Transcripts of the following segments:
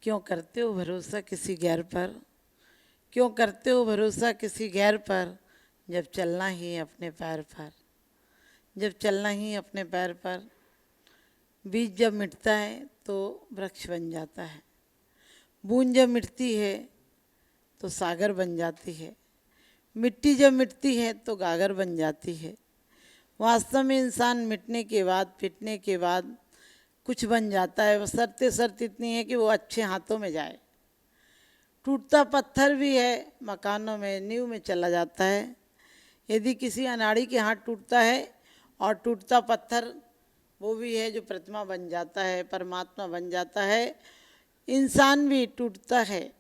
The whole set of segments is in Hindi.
क्यों करते हो भरोसा किसी गैर पर, क्यों करते हो भरोसा किसी गैर पर, जब चलना ही अपने पैर पर, जब चलना ही अपने पैर पर। बीज जब मिटता है तो वृक्ष बन जाता है, बूंद जब मिटती है तो सागर बन जाती है, मिट्टी जब मिटती है तो गागर बन जाती है। वास्तव में इंसान मिटने के बाद, पिटने के बाद कुछ बन जाता है। वो शर्त शर्त इतनी है कि वो अच्छे हाथों में जाए। टूटता पत्थर भी है, मकानों में नींव में चला जाता है। यदि किसी अनाड़ी के हाथ टूटता है, और टूटता पत्थर वो भी है जो प्रतिमा बन जाता है, परमात्मा बन जाता है। इंसान भी टूटता है,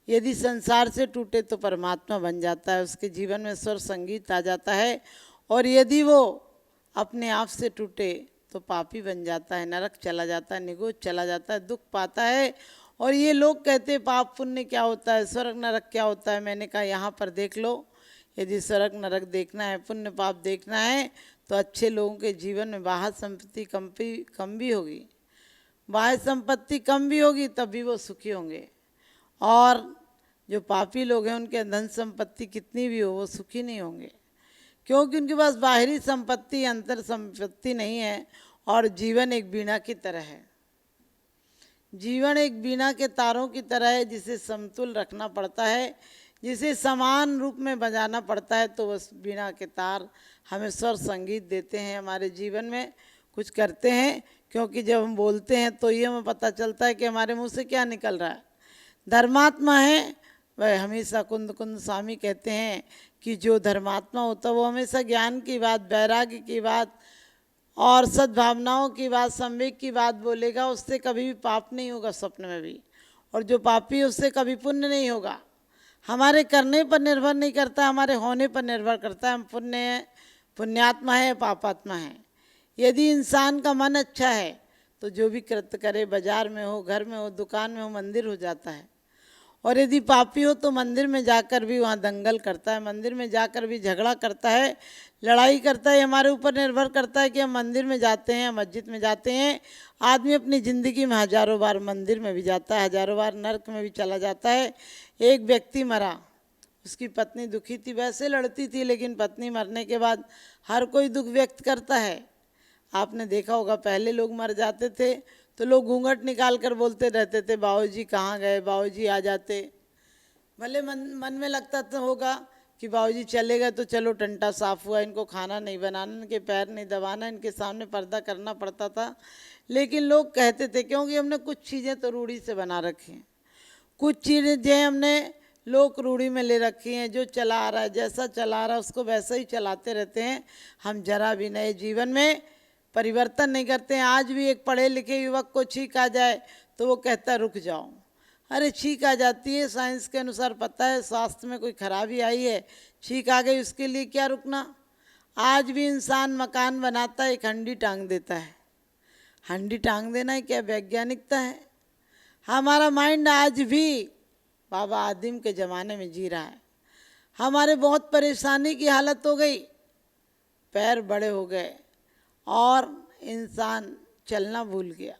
यदि संसार से टूटे तो परमात्मा बन जाता है, उसके जीवन में स्वर संगीत आ जाता है। और यदि वो अपने आप से टूटे तो पापी बन जाता है, नरक चला जाता है, निगोज चला जाता है, दुख पाता है। और ये लोग कहते हैं पाप पुण्य क्या होता है, स्वर्ग नरक क्या होता है। मैंने कहा यहाँ पर देख लो, यदि स्वर्ग नरक देखना है, पुण्य पाप देखना है, तो अच्छे लोगों के जीवन में बाह्य संपत्ति कम भी होगी, बाह्य संपत्ति कम भी होगी, तब भी वो सुखी होंगे। और जो पापी लोग हैं उनके धन संपत्ति कितनी भी हो वो सुखी नहीं होंगे, क्योंकि उनके पास बाहरी संपत्ति, अंतर संपत्ति नहीं है। और जीवन एक वीणा की तरह है, जीवन एक वीणा के तारों की तरह है, जिसे समतुल रखना पड़ता है, जिसे समान रूप में बजाना पड़ता है। तो बस वीणा के तार हमें स्वर संगीत देते हैं, हमारे जीवन में कुछ करते हैं। क्योंकि जब हम बोलते हैं तो ये हमें पता चलता है कि हमारे मुंह से क्या निकल रहा है। धर्मात्मा है वह हमेशा, कुंद कुंद स्वामी कहते हैं कि जो धर्मात्मा होता है वो हमेशा ज्ञान की बात, वैराग्य की बात और सद्भावनाओं की बात, संवेग की बात बोलेगा। उससे कभी भी पाप नहीं होगा स्वप्न में भी, और जो पापी है उससे कभी पुण्य नहीं होगा। हमारे करने पर निर्भर नहीं करता, हमारे होने पर निर्भर करता है। हम पुण्यात्मा है, पापात्मा है। यदि इंसान का मन अच्छा है तो जो भी कृत्य करे, बाजार में हो, घर में हो, दुकान में हो, मंदिर हो जाता है। और यदि पापी हो तो मंदिर में जाकर भी वहाँ दंगल करता है, मंदिर में जाकर भी झगड़ा करता है, लड़ाई करता है। हमारे ऊपर निर्भर करता है कि हम मंदिर में जाते हैं, मस्जिद में जाते हैं। आदमी अपनी ज़िंदगी में हजारों बार मंदिर में भी जाता है, हजारों बार नरक में भी चला जाता है। एक व्यक्ति मरा, उसकी पत्नी दुखी थी, वैसे लड़ती थी, लेकिन पत्नी मरने के बाद हर कोई दुख व्यक्त करता है। आपने देखा होगा पहले लोग मर जाते थे तो लोग घूंघट निकाल कर बोलते रहते थे, बाबूजी कहाँ गए, बाबूजी आ जाते। भले मन में लगता तो होगा कि बाबूजी चले गए तो चलो टंटा साफ हुआ, इनको खाना नहीं बनाना, इनके पैर नहीं दबाना, इनके सामने पर्दा करना पड़ता था। लेकिन लोग कहते थे, क्योंकि हमने कुछ चीज़ें तो रूढ़ी से बना रखी हैं, कुछ चीज़ें हमने लोक रूढ़ी में ले रखी हैं। जो चला आ रहा है, जैसा चला आ रहा है उसको वैसा ही चलाते रहते हैं। हम जरा भी नए जीवन में परिवर्तन नहीं करते हैं। आज भी एक पढ़े लिखे युवक को छींक आ जाए तो वो कहता है रुक जाओ। अरे छींक आ जाती है, साइंस के अनुसार पता है, स्वास्थ्य में कोई खराबी आई है, छींक आ गई, उसके लिए क्या रुकना। आज भी इंसान मकान बनाता है, एक हंडी टांग देता है। हंडी टांग देना है क्या वैज्ञानिकता है? हमारा माइंड आज भी बाबा आदिम के ज़माने में जी रहा है। हमारे बहुत परेशानी की हालत हो गई, पैर बड़े हो गए और इंसान चलना भूल गया।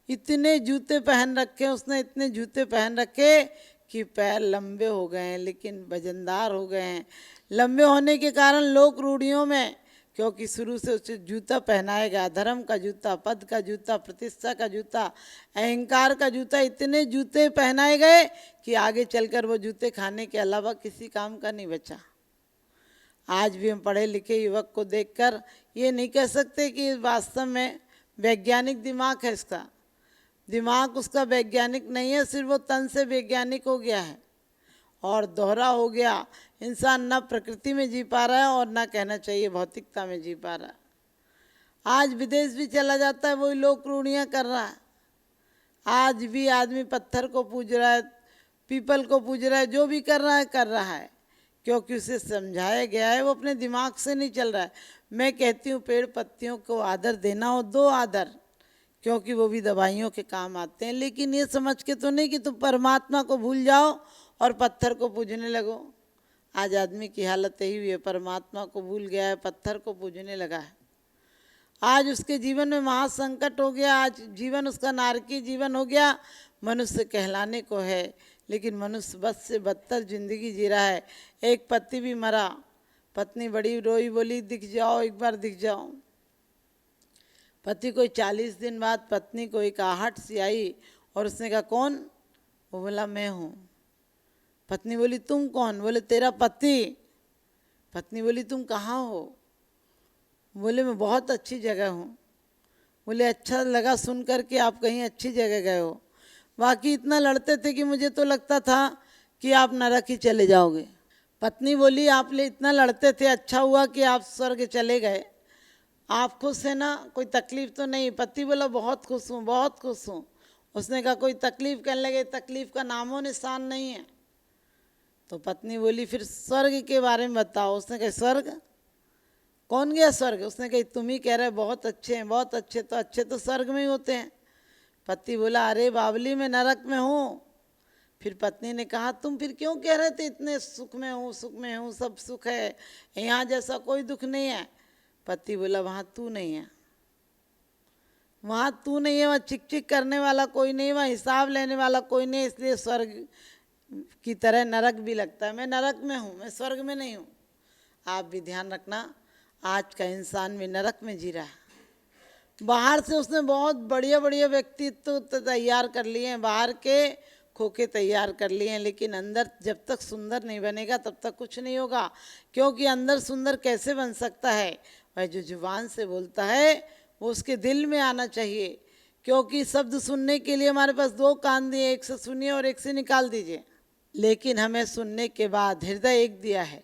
इतने जूते पहन रखे उसने, इतने जूते पहन रखे कि पैर लंबे हो गए हैं, लेकिन वजनदार हो गए हैं। लंबे होने के कारण लोक रूढ़ियों में, क्योंकि शुरू से उसे जूता पहनाया गया, धर्म का जूता, पद का जूता, प्रतिष्ठा का जूता, अहंकार का जूता, इतने जूते पहनाए गए कि आगे चलकर वो जूते खाने के अलावा किसी काम का नहीं बचा। आज भी हम पढ़े लिखे युवक को देखकर ये नहीं कह सकते कि वास्तव में वैज्ञानिक दिमाग है इसका। दिमाग उसका वैज्ञानिक नहीं है, सिर्फ वो तन से वैज्ञानिक हो गया है और दोहरा हो गया। इंसान न प्रकृति में जी पा रहा है और ना कहना चाहिए भौतिकता में जी पा रहा है। आज विदेश भी चला जाता है, वही लोक रूढ़ियाँ कर रहा है। आज भी आदमी पत्थर को पूज रहा है, पीपल को पूज रहा है, जो भी कर रहा है क्योंकि उसे समझाया गया है, वो अपने दिमाग से नहीं चल रहा है। मैं कहती हूँ पेड़ पत्तियों को आदर देना हो, दो आदर, क्योंकि वो भी दवाइयों के काम आते हैं। लेकिन ये समझ के तो नहीं कि तुम परमात्मा को भूल जाओ और पत्थर को पूजने लगो। आज आदमी की हालत यही हुई है, परमात्मा को भूल गया है, पत्थर को पूजने लगा है। आज उसके जीवन में महासंकट हो गया, आज जीवन उसका नारकी जीवन हो गया, मनुष्य कहलाने को है, लेकिन मनुष्य बद से बदतर जिंदगी जी रहा है। एक पति भी मरा, पत्नी बड़ी रोई, बोली दिख जाओ, एक बार दिख जाओ। पति को 40 दिन बाद पत्नी को एक आहट सी आई और उसने कहा कौन? वो बोला मैं हूँ। पत्नी बोली तुम कौन? बोले तेरा पति। पत्नी बोली तुम कहाँ हो? बोले मैं बहुत अच्छी जगह हूँ। बोले अच्छा लगा सुन कर के आप कहीं अच्छी जगह गए हो, बाकी इतना लड़ते थे कि मुझे तो लगता था कि आप नरक ही चले जाओगे। पत्नी बोली आप ले इतना लड़ते थे, अच्छा हुआ कि आप स्वर्ग चले गए, आप खुश है ना? कोई तकलीफ तो नहीं? पति बोला बहुत खुश हूँ, बहुत खुश हूँ। उसने कहा कोई तकलीफ? कहने लगे तकलीफ का नामो निशान नहीं है। तो पत्नी बोली फिर स्वर्ग के बारे में बताओ। उसने कहा स्वर्ग? कौन गया स्वर्ग? उसने कहा तुम ही कह रहे बहुत अच्छे हैं, बहुत अच्छे, तो अच्छे तो स्वर्ग में ही होते हैं। पति बोला अरे बावली मैं नरक में हूँ। फिर पत्नी ने कहा तुम फिर क्यों कह रहे थे इतने सुख में हूँ, सुख में हूँ, सब सुख है, यहाँ जैसा कोई दुख नहीं है। पति बोला वहाँ तू नहीं है, वहाँ तू नहीं है, वहाँ चिक चिक करने वाला कोई नहीं, वहाँ हिसाब लेने वाला कोई नहीं, इसलिए स्वर्ग की तरह नरक भी लगता है। मैं नरक में हूँ, मैं स्वर्ग में नहीं हूँ। आप भी ध्यान रखना, आज का इंसान भी नरक में जी रहा है। बाहर से उसने बहुत बढ़िया बढ़िया व्यक्तित्व तो तैयार कर लिए हैं, बाहर के खोखे तैयार कर लिए हैं, लेकिन अंदर जब तक सुंदर नहीं बनेगा तब तक कुछ नहीं होगा। क्योंकि अंदर सुंदर कैसे बन सकता है? वह जो जुबान से बोलता है वो उसके दिल में आना चाहिए। क्योंकि शब्द सुनने के लिए हमारे पास 2 कान दिए, एक से सुनिए और एक से निकाल दीजिए, लेकिन हमें सुनने के बाद हृदय एक दिया है,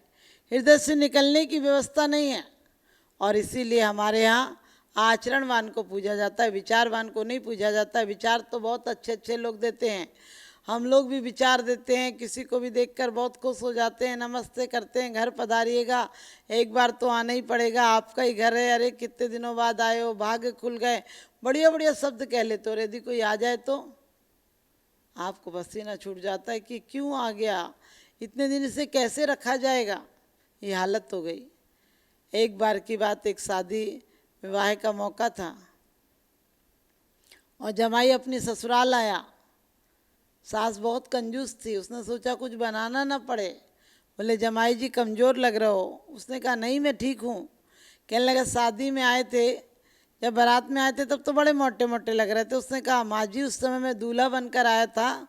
हृदय से निकलने की व्यवस्था नहीं है। और इसीलिए हमारे यहाँ आचरणवान को पूजा जाता है, विचारवान को नहीं पूजा जाता है। विचार तो बहुत अच्छे अच्छे लोग देते हैं, हम लोग भी विचार देते हैं, किसी को भी देखकर बहुत खुश हो जाते हैं, नमस्ते करते हैं, घर पधारिएगा, एक बार तो आना ही पड़ेगा, आपका ही घर है, अरे कितने दिनों बाद आए हो, भाग्य खुल गए, बढ़िया बढ़िया शब्द कह लेते हो। यदि कोई आ जाए तो आपको पसीना छूट जाता है कि क्यों आ गया, इतने दिन से कैसे रखा जाएगा, ये हालत हो गई। एक बार की बात, एक शादी विवाह का मौका था और जमाई अपनी ससुराल आया। सास बहुत कंजूस थी, उसने सोचा कुछ बनाना ना पड़े। बोले जमाई जी कमज़ोर लग रहे हो। उसने कहा नहीं मैं ठीक हूँ। कहने लगा शादी में आए थे, जब बारात में आए थे तब तो बड़े मोटे मोटे लग रहे थे। उसने कहा माँ जी उस समय मैं दूल्हा बनकर आया था,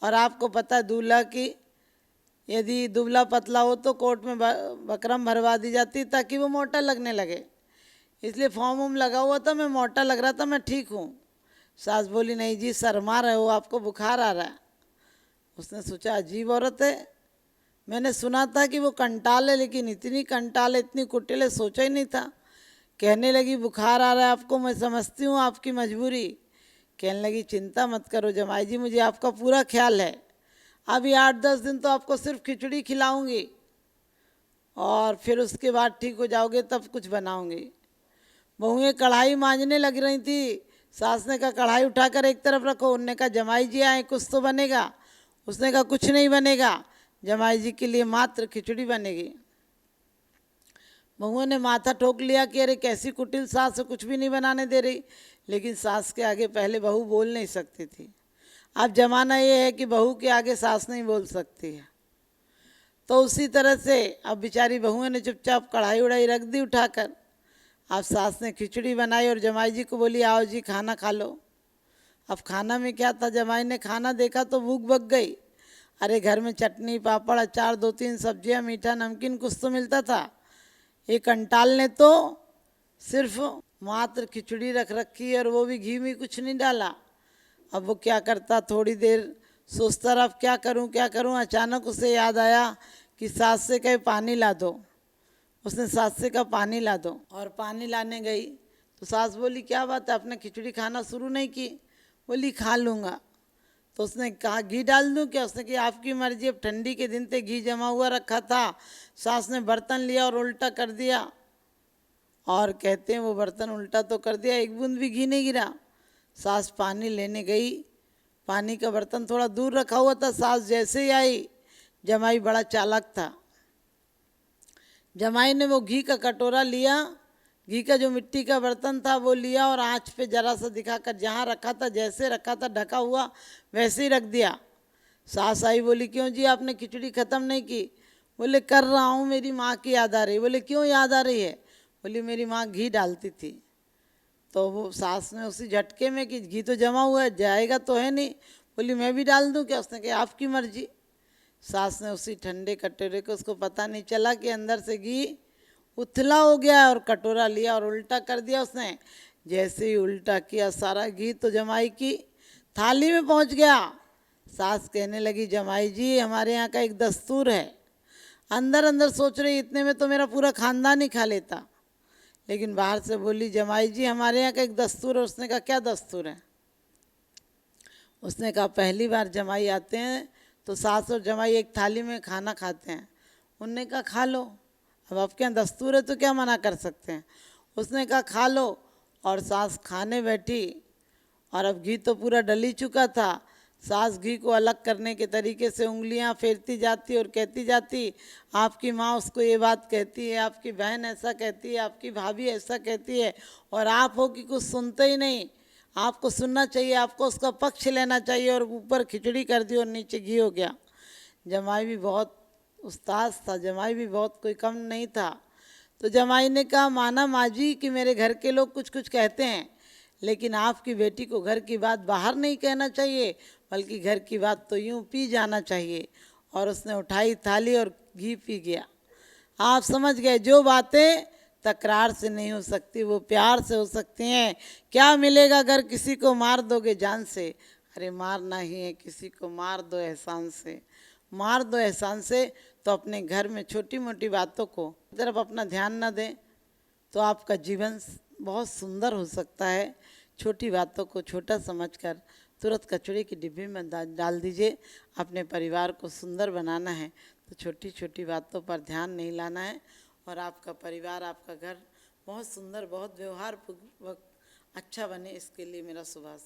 और आपको पता है दूल्हा की यदि दुबला पतला हो तो कोर्ट में बकरम भरवा दी जाती ताकि वो मोटा लगने लगे, इसलिए फॉर्म वॉर्म लगा हुआ था, मैं मोटा लग रहा था, मैं ठीक हूँ। सास बोली नहीं जी शर्मा रहे हो, आपको बुखार आ रहा है। उसने सोचा अजीब औरत है, मैंने सुना था कि वो कंटाल है, लेकिन इतनी कंटाल, इतनी कुटिल है, सोचा ही नहीं था। कहने लगी बुखार आ रहा है आपको, मैं समझती हूँ आपकी मजबूरी। कहने लगी चिंता मत करो जमाई जी, मुझे आपका पूरा ख्याल है, अभी 8-10 दिन तो आपको सिर्फ खिचड़ी खिलाऊंगी और फिर उसके बाद ठीक हो जाओगे तब कुछ बनाऊंगी। बहुएं कढ़ाई मांजने लग रही थी, सास ने कहा कढ़ाई उठाकर एक तरफ रखो। उनने कहा जमाई जी आए कुछ तो बनेगा। उसने कहा कुछ नहीं बनेगा, जमाई जी के लिए मात्र खिचड़ी बनेगी। बहुओं ने माथा ठोक लिया कि अरे कैसी कुटिल सास है, कुछ भी नहीं बनाने दे रही। लेकिन सास के आगे पहले बहू बोल नहीं सकती थी, अब जमाना ये है कि बहू के आगे सास नहीं बोल सकती है। तो उसी तरह से अब बेचारी बहुओं ने चुपचाप कढ़ाई उड़ाई रख दी उठाकर। अब सास ने खिचड़ी बनाई और जमाई जी को बोली आओ जी खाना खा लो। अब खाना में क्या था, जमाई ने खाना देखा तो भूख भग गई। अरे घर में चटनी पापड़ अचार 2-3 सब्जियां मीठा नमकीन कुछ तो मिलता था। ये कंटाल ने तो सिर्फ मात्र खिचड़ी रख रखी और वो भी घी में कुछ नहीं डाला। अब वो क्या करता, थोड़ी देर सोचता रहा अब क्या करूं क्या करूं। अचानक उसे याद आया कि सास से कहे पानी ला दो। उसने सास से कहा पानी ला दो और पानी लाने गई तो सास बोली क्या बात है, आपने खिचड़ी खाना शुरू नहीं की? बोली खा लूँगा। तो उसने कहा घी डाल दूँ क्या? उसने कहा आपकी मर्जी, अब ठंडी के दिन थे घी जमा हुआ रखा था। सास ने बर्तन लिया और उल्टा कर दिया, और कहते हैं वो बर्तन उल्टा तो कर दिया, एक बूंद भी घी नहीं गिरा। सास पानी लेने गई, पानी का बर्तन थोड़ा दूर रखा हुआ था। सास जैसे ही आई, जमाई बड़ा चालाक था, जमाई ने वो घी का कटोरा लिया, घी का जो मिट्टी का बर्तन था वो लिया और आँच पे जरा सा दिखाकर जहाँ रखा था, जैसे रखा था ढका हुआ, वैसे ही रख दिया। सास आई, बोली क्यों जी आपने खिचड़ी ख़त्म नहीं की? बोले कर रहा हूँ, मेरी माँ की याद आ रही। बोले क्यों याद आ रही है? बोली मेरी माँ घी डालती थी। तो वो सास ने उसी झटके में कि घी तो जमा हुआ है, जाएगा तो है नहीं, बोली मैं भी डाल दूँ क्या? उसने कहा आपकी मर्जी। सास ने उसी ठंडे कटोरे को, उसको पता नहीं चला कि अंदर से घी उथला हो गया, और कटोरा लिया और उल्टा कर दिया उसने। जैसे ही उल्टा किया, सारा घी तो जमाई की थाली में पहुंच गया। सास कहने लगी जमाई जी हमारे यहाँ का एक दस्तूर है। अंदर अंदर सोच रही इतने में तो मेरा पूरा खानदान ही खा लेता, लेकिन बाहर से बोली जमाई जी हमारे यहाँ का एक दस्तूर है। उसने कहा क्या दस्तूर है? उसने कहा पहली बार जमाई आते हैं तो सास और जमाई एक थाली में खाना खाते हैं। उनने कहा खा लो, अब आपके यहाँ दस्तूर है तो क्या मना कर सकते हैं। उसने कहा खा लो, और सास खाने बैठी और अब घी तो पूरा डल ही चुका था। सास घी को अलग करने के तरीके से उंगलियां फेरती जाती और कहती जाती, आपकी माँ उसको ये बात कहती है, आपकी बहन ऐसा कहती है, आपकी भाभी ऐसा कहती है, और आप हो कि कुछ सुनते ही नहीं। आपको सुनना चाहिए, आपको उसका पक्ष लेना चाहिए, और ऊपर खिचड़ी कर दी और नीचे घी हो गया। जमाई भी बहुत उस्ताद था, जमाई भी बहुत कोई कम नहीं था। तो जमाई ने कहा माना माँ जी कि मेरे घर के लोग कुछ कुछ कहते हैं, लेकिन आपकी बेटी को घर की बात बाहर नहीं कहना चाहिए, बल्कि घर की बात तो यूं पी जाना चाहिए। और उसने उठाई थाली और घी पी गया। आप समझ गए, जो बातें तकरार से नहीं हो सकती वो प्यार से हो सकती हैं। क्या मिलेगा अगर किसी को मार दोगे जान से? अरे मारना ही है, किसी को मार दो एहसान से, मार दो एहसान से। तो अपने घर में छोटी मोटी बातों को तरफ अपना ध्यान न दें तो आपका जीवन बहुत सुंदर हो सकता है। छोटी बातों को छोटा समझकर तुरंत कचड़े की डिब्बी में डाल दीजिए। अपने परिवार को सुंदर बनाना है तो छोटी छोटी बातों पर ध्यान नहीं लाना है, और आपका परिवार, आपका घर बहुत सुंदर, बहुत व्यवहार पूर्वक अच्छा बने, इसके लिए मेरा शुभ